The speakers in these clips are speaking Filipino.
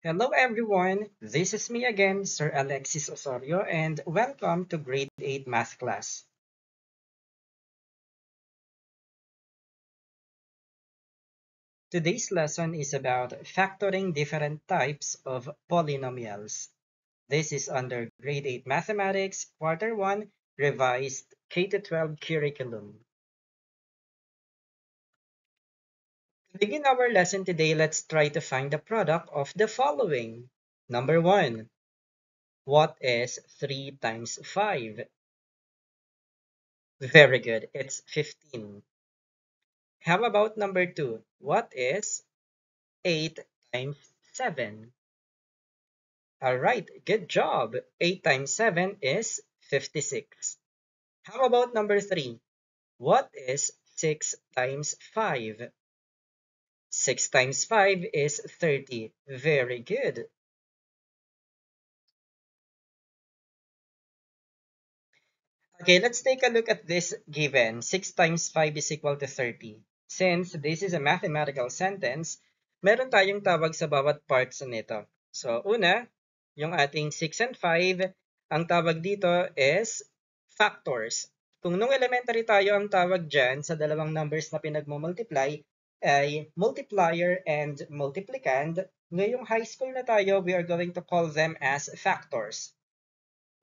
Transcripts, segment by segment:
Hello everyone, this is me again, Sir Alexis Osorio, and welcome to Grade 8 Math class. Today's lesson is about factoring different types of polynomials. This is under Grade 8 Mathematics, Quarter 1, Revised K-12 Curriculum. To begin our lesson today, let's try to find the product of the following. Number 1, what is 3 times 5? Very good, it's 15. How about number 2? What is 8 times 7? All right, good job. 8 times 7 is 56. How about number 3? What is 6 times 5? 6 times 5 is 30. Very good. Okay, let's take a look at this given. 6 times 5 is equal to 30. Since this is a mathematical sentence, meron tayong tawag sa bawat parts nito. So, una, yung ating 6 and 5, ang tawag dito is factors. Kung nung elementary tayo, ang tawag dyan sa dalawang numbers na pinagmumultiply ay multiplier and multiplicand, ngayong high school na tayo, we are going to call them as factors.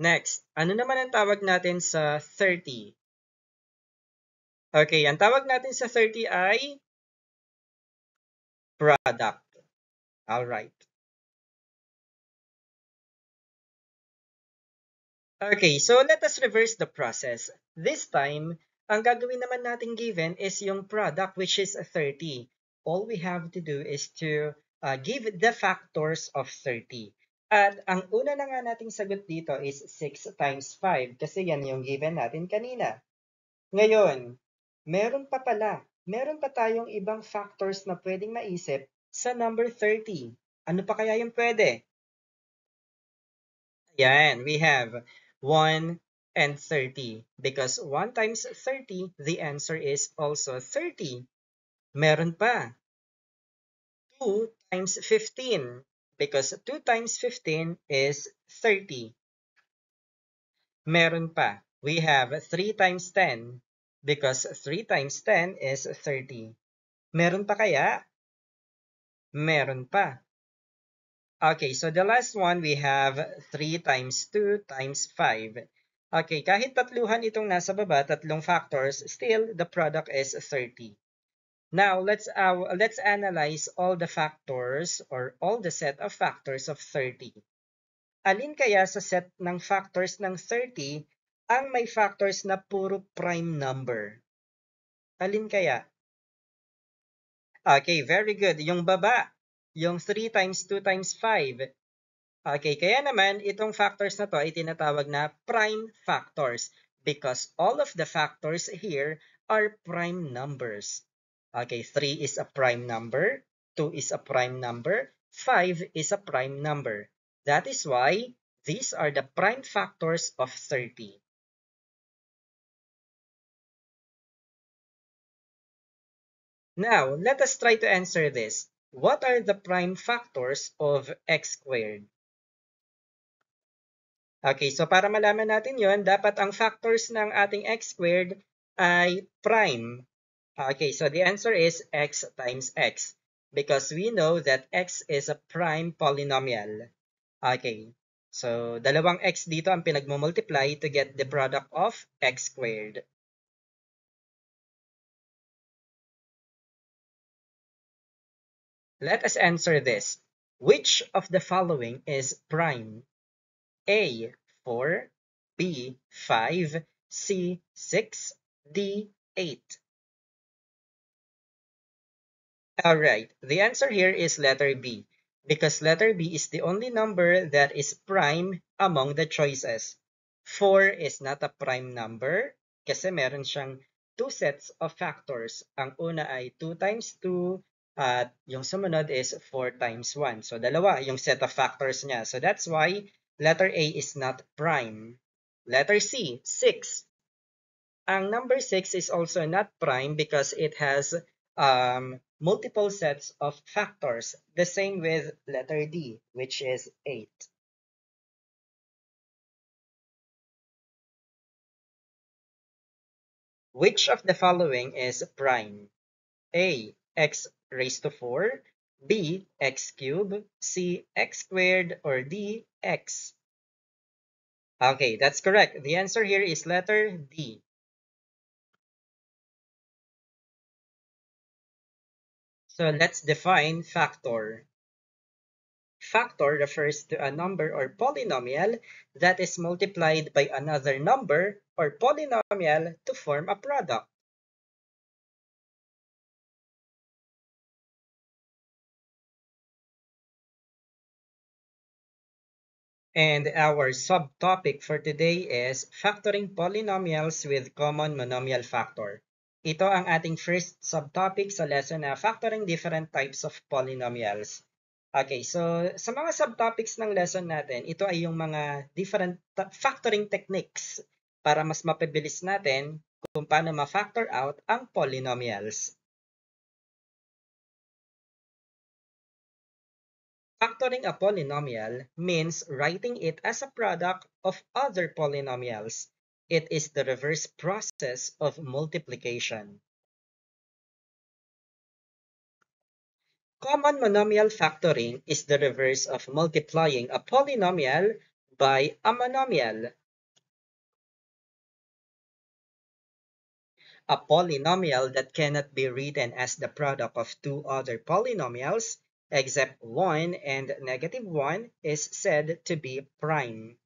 Next, ano naman ang tawag natin sa 30? Okay, ang tawag natin sa 30 ay product. Alright. Okay, so let us reverse the process. This time, ang gagawin naman natin given is yung product, which is 30. All we have to do is to give the factors of 30. At ang una na nga nating sagot dito is 6 times 5 kasi yan yung given natin kanina. Ngayon, meron pa tayong ibang factors na pwedeng maisip sa number 30. Ano pa kaya yung pwede? Ayan, we have 1 and 30. Because 1 times 30, the answer is also 30. Meron pa. 2 times 15. Because 2 times 15 is 30. Meron pa. We have 3 times 10. Because 3 times 10 is 30. Meron pa kaya? Meron pa. Okay, so the last one, we have 3 times 2 times 5. Okay, kahit tatluhan itong nasa baba, tatlong factors, still the product is 30. Now, let's analyze all the factors or all the set of factors of 30. Alin kaya sa set ng factors ng 30 ang may factors na puro prime number? Alin kaya? Okay, very good. Yung baba, yung 3 times 2 times 5. Okay, kaya naman itong factors na to ay tinatawag na prime factors because all of the factors here are prime numbers. Okay, 3 is a prime number, 2 is a prime number, 5 is a prime number. That is why these are the prime factors of 30. Now, let us try to answer this. What are the prime factors of x squared? Okay, so para malaman natin yon, dapat ang factors ng ating x squared ay prime. Okay, so the answer is x times x because we know that x is a prime polynomial. Okay, so dalawang x dito ang pinagmumultiply to get the product of x squared. Let us answer this. Which of the following is prime? A, 4, B, 5, C, 6, D, 8. Alright, the answer here is letter B, because letter B is the only number that is prime among the choices. 4 is not a prime number kasi meron siyang two sets of factors. Ang una ay 2 times 2 at yung sumunod is 4 times 1. So dalawa yung set of factors niya. So that's why letter A is not prime. Letter C, 6. Ang number 6 is also not prime because it has multiple sets of factors. The same with letter D, which is 8. Which of the following is prime? A, x raised to 4, B, x cubed, C, x squared, or D, x. Okay, that's correct. The answer here is letter D. So let's define factor. Factor refers to a number or polynomial that is multiplied by another number or polynomial to form a product. And our subtopic for today is factoring polynomials with common monomial factor. Ito ang ating first subtopic sa lesson na factoring different types of polynomials. Okay, so sa mga subtopics ng lesson natin, ito ay yung mga different factoring techniques para mas mapabilis natin kung paano ma-factor out ang polynomials. Factoring a polynomial means writing it as a product of other polynomials. It is the reverse process of multiplication. Common monomial factoring is the reverse of multiplying a polynomial by a monomial. A polynomial that cannot be written as the product of two other polynomials, except 1 and -1, is said to be prime.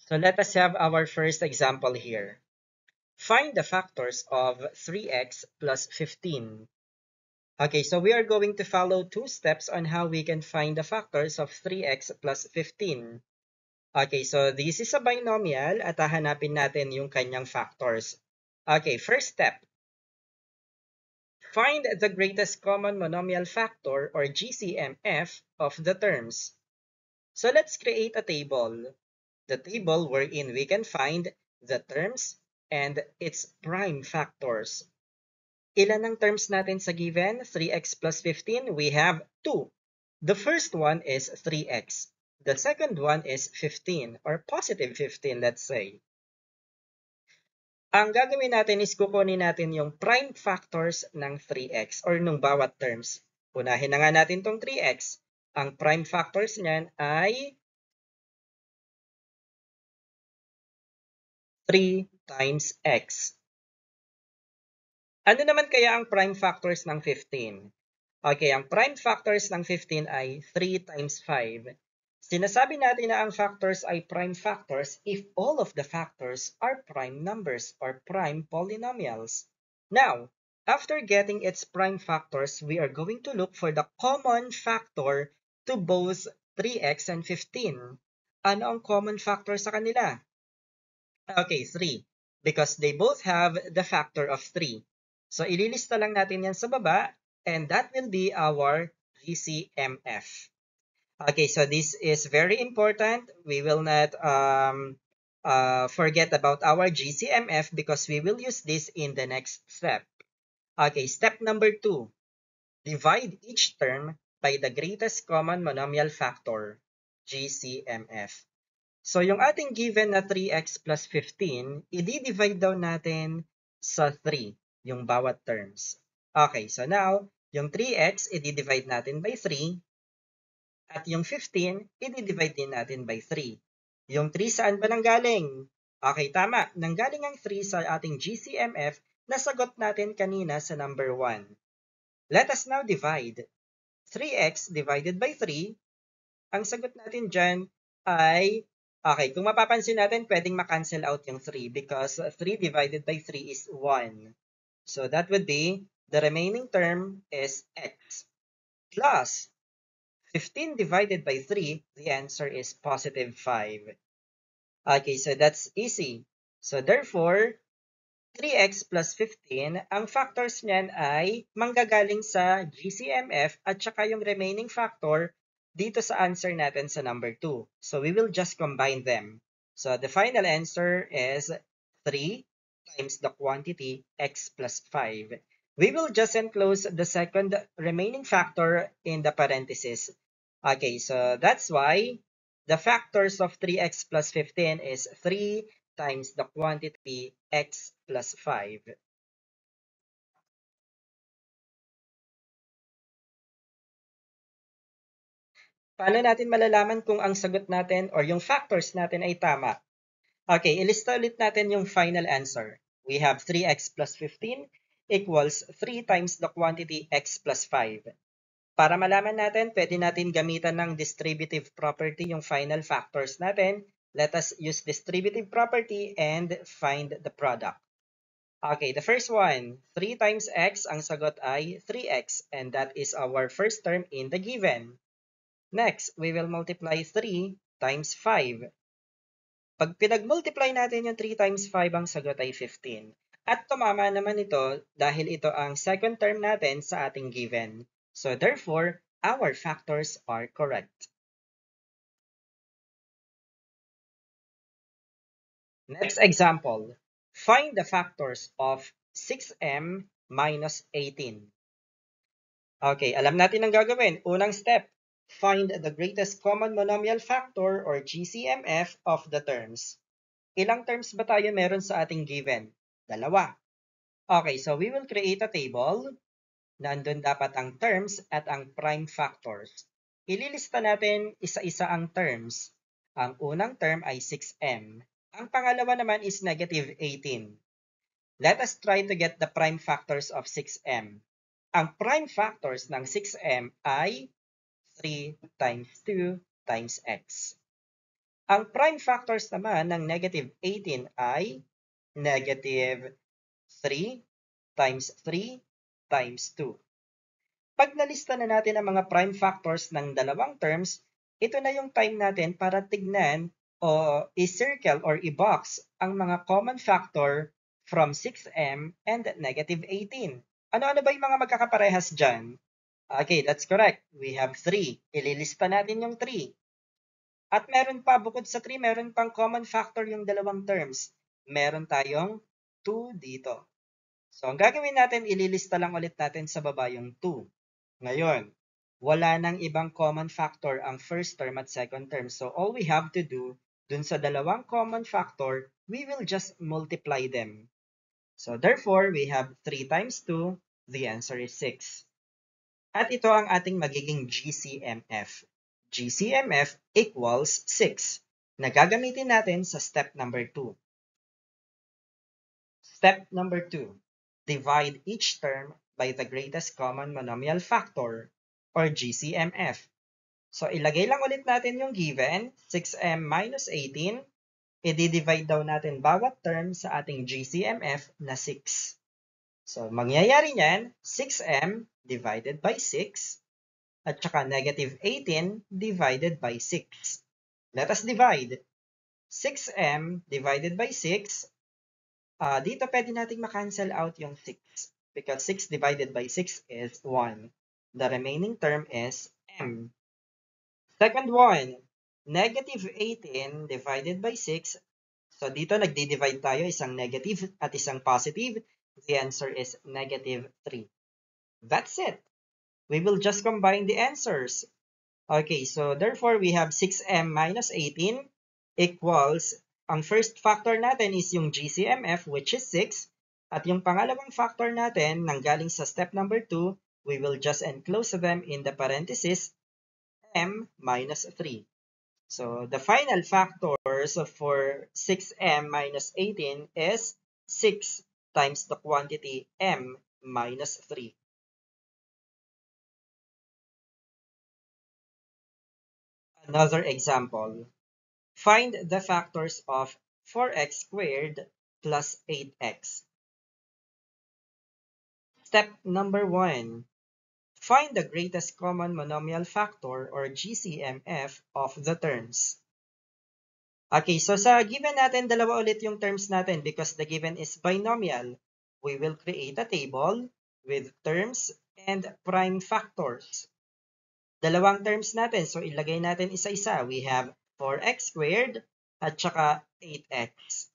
So let us have our first example here. Find the factors of 3x plus 15. Okay, so we are going to follow two steps on how we can find the factors of 3x plus 15. Okay, so this is a binomial at hahanapin natin yung kanyang factors. Okay, first step. Find the greatest common monomial factor or GCMF of the terms. So let's create a table. The table wherein we can find the terms and its prime factors. Ilan ang terms natin sa given? 3x plus 15? We have 2. The first one is 3x. The second one is 15 or positive 15, let's say. Ang gagawin natin is kukunin natin yung prime factors ng 3x or nung bawat terms. Unahin na nga natin tong 3x. Ang prime factors niyan ay 3 times x. Ano naman kaya ang prime factors ng 15? Okay, ang prime factors ng 15 ay 3 times 5. Sinasabi natin na ang factors ay prime factors if all of the factors are prime numbers or prime polynomials. Now, after getting its prime factors, we are going to look for the common factor to both 3x and 15. Ano ang common factor sa kanila? Okay, 3. Because they both have the factor of 3. So, ililista lang natin yan sa baba, and that will be our GCMF. Okay, so this is very important. We will not forget about our GCMF because we will use this in the next step. Okay, step number 2. Divide each term by the greatest common monomial factor, GCMF. So, yung ating given na 3x plus 15, i-divide daw natin sa 3, yung bawat terms. Okay, so now, yung 3x, i-divide natin by 3. At yung 15, i-divide din natin by 3. Yung 3 saan ba nanggaling? Okay, tama. Nanggaling ang 3 sa ating GCMF na sagot natin kanina sa number 1. Let us now divide. 3x divided by 3. Ang sagot natin dyan ay, okay, kung mapapansin natin, pwedeng ma-cancel out yung 3 because 3 divided by 3 is 1. So that would be, the remaining term is x. Plus, 15 divided by 3, the answer is positive 5. Okay, so that's easy. So therefore, 3x plus 15, ang factors niyan ay manggagaling sa GCMF at saka yung remaining factor dito sa answer natin sa number 2. So we will just combine them. So the final answer is 3 times the quantity x plus 5. We will just enclose the second remaining factor in the parentheses. Okay, so that's why the factors of 3x plus 15 is 3 times the quantity x plus 5. Paano natin malalaman kung ang sagot natin or yung factors natin ay tama? Okay, ilista ulit natin yung final answer. We have 3x plus 15 equals 3 times the quantity x plus 5. Para malaman natin, pwede natin gamitan ng distributive property yung final factors natin. Let us use distributive property and find the product. Okay, the first one, 3 times x, ang sagot ay 3x, and that is our first term in the given. Next, we will multiply 3 times 5. Pag pinag-multiply natin yung 3 times 5, ang sagot ay 15. At tumama naman ito dahil ito ang second term natin sa ating given. So therefore, our factors are correct. Next example, find the factors of 6m minus 18. Okay, alam natin ang gagawin. Unang step, find the greatest common monomial factor or GCMF of the terms. Ilang terms ba tayo meron sa ating given? Dalawa. Okay, so we will create a table. Nandun dapat ang terms at ang prime factors. Ililista natin isa-isa ang terms. Ang unang term ay 6m. Ang pangalawa naman is negative 18. Let us try to get the prime factors of 6m. Ang prime factors ng 6m ay 3 times 2 times x. Ang prime factors naman ng negative 18 ay negative 3 times 3 times 2. Pag nalista na natin ang mga prime factors ng dalawang terms, ito na yung time natin para tignan o i-circle or i-box ang mga common factor from 6m and negative 18. Ano-ano ba yung mga magkakaparehas dyan? Okay, that's correct. We have 3. Ililista natin yung 3. At meron pa, bukod sa 3, meron pang common factor yung dalawang terms. Meron tayong 2 dito. So, ang gagawin natin, ililista lang ulit natin sa baba yung 2. Ngayon, wala nang ibang common factor ang first term at second term. So, all we have to do, dun sa dalawang common factor, we will just multiply them. So, therefore, we have 3 times 2. The answer is 6. At ito ang ating magiging GCMF. GCMF equals 6 na gagamitin natin sa step number 2. Step number 2. Divide each term by the greatest common monomial factor or GCMF. So, ilagay lang ulit natin yung given, 6m minus 18. I-divide daw natin bawat term sa ating GCMF na 6. So, mangyayari niyan, 6m divided by 6 at saka negative 18 divided by 6. Let us divide. 6m divided by 6. Dito pwede nating makancel out yung 6 because 6 divided by 6 is 1. The remaining term is m. Second one, negative 18 divided by 6. So dito nagdi-divide tayo, isang negative at isang positive. The answer is negative 3. That's it. We will just combine the answers. Okay, so therefore we have 6m minus 18 equals, ang first factor natin is yung GCMF which is 6. At yung pangalawang factor natin, nanggaling sa step number 2, we will just enclose them in the parenthesis m minus 3. So the final factors for 6m minus 18 is 6 times the quantity m minus 3. Another example. Find the factors of 4x squared plus 8x. Step number 1. Find the greatest common monomial factor or GCMF of the terms. Okay, so sa given natin, dalawa ulit yung terms natin because the given is binomial. We will create a table with terms and prime factors. Dalawang terms natin, so ilagay natin isa-isa. We have 4x squared at saka 8x.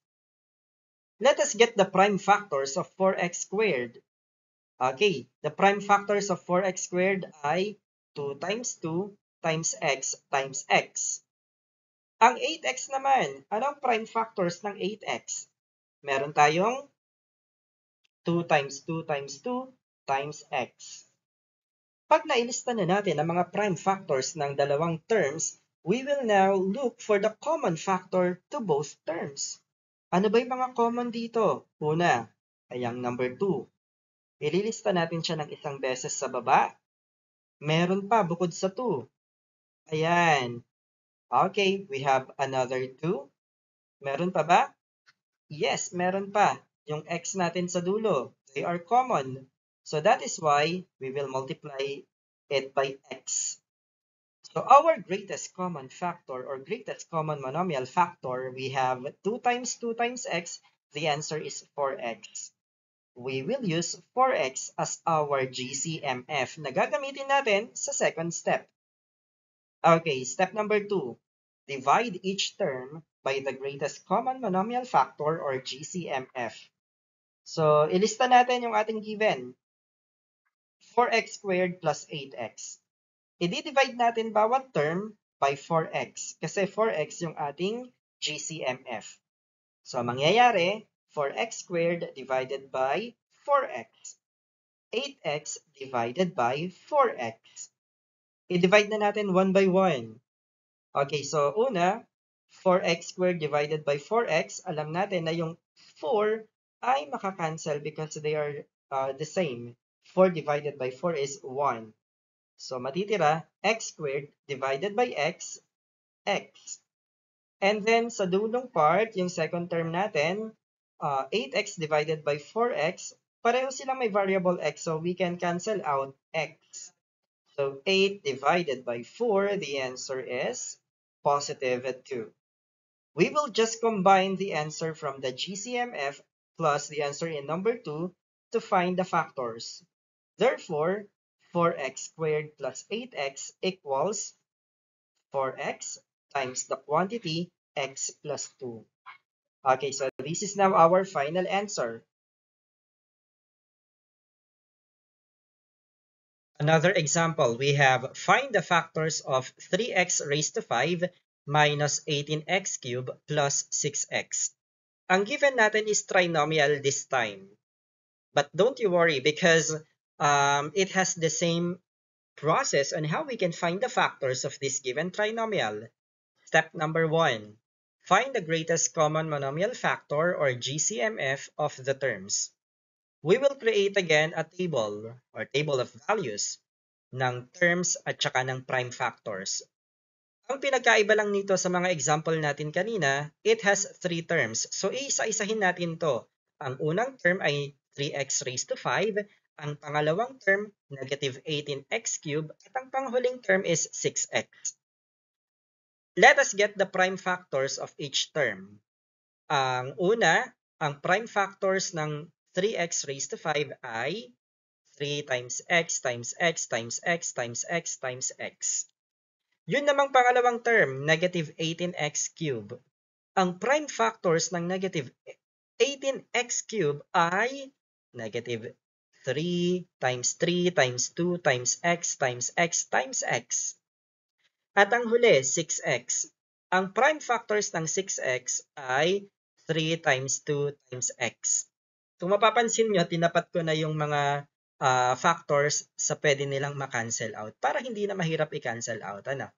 Let us get the prime factors of 4x squared. Okay, the prime factors of 4x squared ay 2 times 2 times x times x. Ang 8x naman, anong prime factors ng 8x? Meron tayong 2 times 2 times 2 times x. Pag nailista na natin ang mga prime factors ng dalawang terms, we will now look for the common factor to both terms. Ano ba yung mga common dito? Una, ay ang number 2. Ililista natin siya ng isang beses sa baba. Meron pa bukod sa 2. Ayan. Okay, we have another 2. Meron pa ba? Yes, meron pa. Yung x natin sa dulo, they are common. So that is why we will multiply it by x. So our greatest common factor or greatest common monomial factor, we have 2 times 2 times x. The answer is 4x. We will use 4x as our GCMF na gagamitin natin sa second step. Okay, step number 2. Divide each term by the greatest common monomial factor or GCMF. So, ilista natin yung ating given. 4x squared plus 8x. I-divide natin bawat term by 4x kasi 4x yung ating GCMF. So, mangyayari, 4x squared divided by 4x. 8x divided by 4x. I-divide na natin 1 by 1. Okay, so una, 4x squared divided by 4x, alam natin na yung 4 ay makakancel because they are the same. 4 divided by 4 is 1. So matitira, x squared divided by x, x. And then sa dulong part, yung second term natin, 8x divided by 4x, pareho silang may variable x, so we can cancel out x. So 8 divided by 4, the answer is positive 2. We will just combine the answer from the GCMF plus the answer in number 2 to find the factors. Therefore, 4x squared plus 8x equals 4x times the quantity x plus 2. Okay, so this is now our final answer. Another example, we have find the factors of 3x raised to 5 minus 18x cubed plus 6x. Ang given natin is trinomial this time. But don't you worry because it has the same process on how we can find the factors of this given trinomial. Step number 1. Find the greatest common monomial factor or GCMF of the terms. We will create again a table or table of values ng terms at saka ng prime factors. Ang pinagkaiba lang nito sa mga example natin kanina, it has 3 terms. So isa-isahin natin to. Ang unang term ay 3x raised to 5, ang pangalawang term negative 18x cubed, at ang panghuling term is 6x. Let us get the prime factors of each term. Ang una, ang prime factors ng 3x raised to 5 ay 3 times x times x times x times x times x. Yun namang pangalawang term, negative 18x cubed. Ang prime factors ng negative 18x cubed ay negative 3 times 3 times 2 times x times x times x. At ang huli, 6x. Ang prime factors ng 6x ay 3 times 2 times x. Kung mapapansin nyo, tinapat ko na yung mga factors sa pwede nilang ma-cancel out para hindi na mahirap i-cancel out. Ano?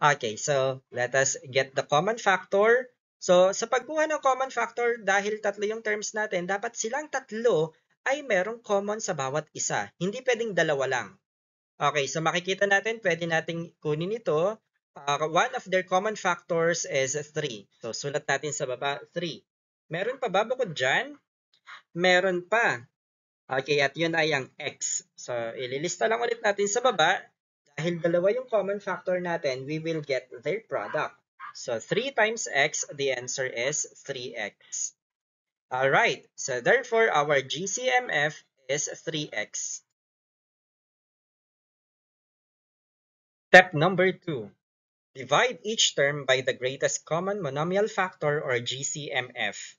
Okay, so let us get the common factor. So sa pagkuha ng common factor, dahil tatlo yung terms natin, dapat silang tatlo ay merong common sa bawat isa. Hindi pwedeng dalawa lang. Okay, so makikita natin, pwede nating kunin ito. One of their common factors is 3. So sulat natin sa baba, 3. Meron pa ba bukod dyan? Meron pa. Okay, at yun ay ang x. So, ililista lang ulit natin sa baba. Dahil dalawa yung common factor natin, we will get their product. So, 3 times x, the answer is 3x. Alright, so therefore, our GCMF is 3x. Step number 2. Divide each term by the greatest common monomial factor or GCMF.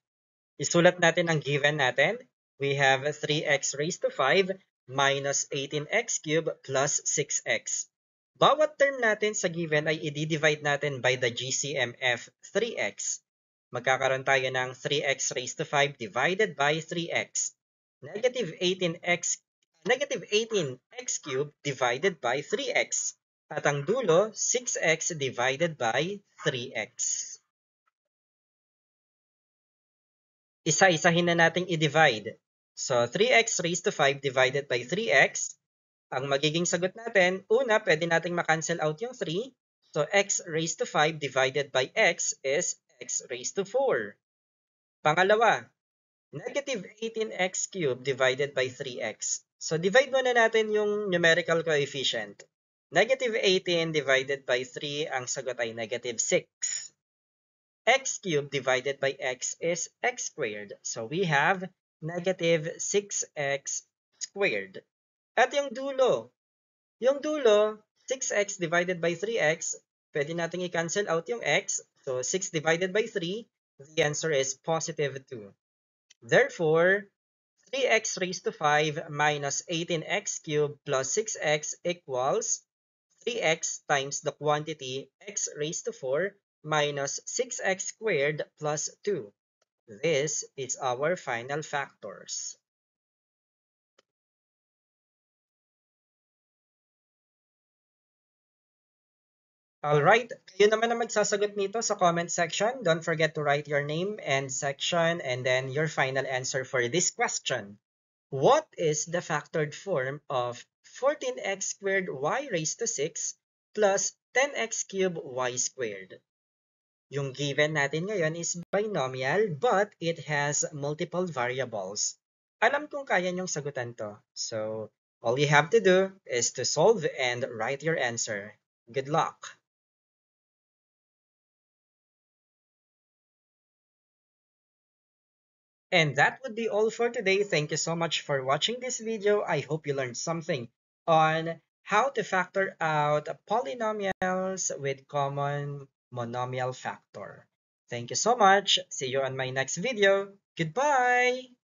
Isulat natin ang given natin. We have 3x raised to 5 minus 18x cubed plus 6x. Bawat term natin sa given ay i-divide natin by the GCMF 3x. Magkakaroon tayo ng 3x raised to 5 divided by 3x. Negative 18x cubed divided by 3x. At ang dulo, 6x divided by 3x. Isa-isahin na nating i-divide. So, 3x raised to 5 divided by 3x. Ang magiging sagot natin, una, pwede nating makancel out yung 3. So, x raised to 5 divided by x is x raised to 4. Pangalawa, negative 18x cubed divided by 3x. So, divide muna natin yung numerical coefficient. Negative 18 divided by 3, ang sagot ay negative 6. X cubed divided by x is x squared. So we have negative 6x squared. At yung dulo, 6x divided by 3x, pwede natin i-cancel out yung x. So 6 divided by 3, the answer is positive 2. Therefore, 3x raised to 5 minus 18x cubed plus 6x equals 3x times the quantity x raised to 4 minus 6x squared plus 2. This is our final factors. Alright, kayo naman ang magsasagot nito sa comment section. Don't forget to write your name and section and then your final answer for this question. What is the factored form of 14x squared y raised to 6 plus 10x cubed y squared? Yung given natin ngayon is binomial but it has multiple variables. Alam kong kaya niyong sagutan to. So, all you have to do is to solve and write your answer. Good luck! And that would be all for today. Thank you so much for watching this video. I hope you learned something on how to factor out polynomials with common monomial factor. Thank you so much. See you on my next video. Goodbye!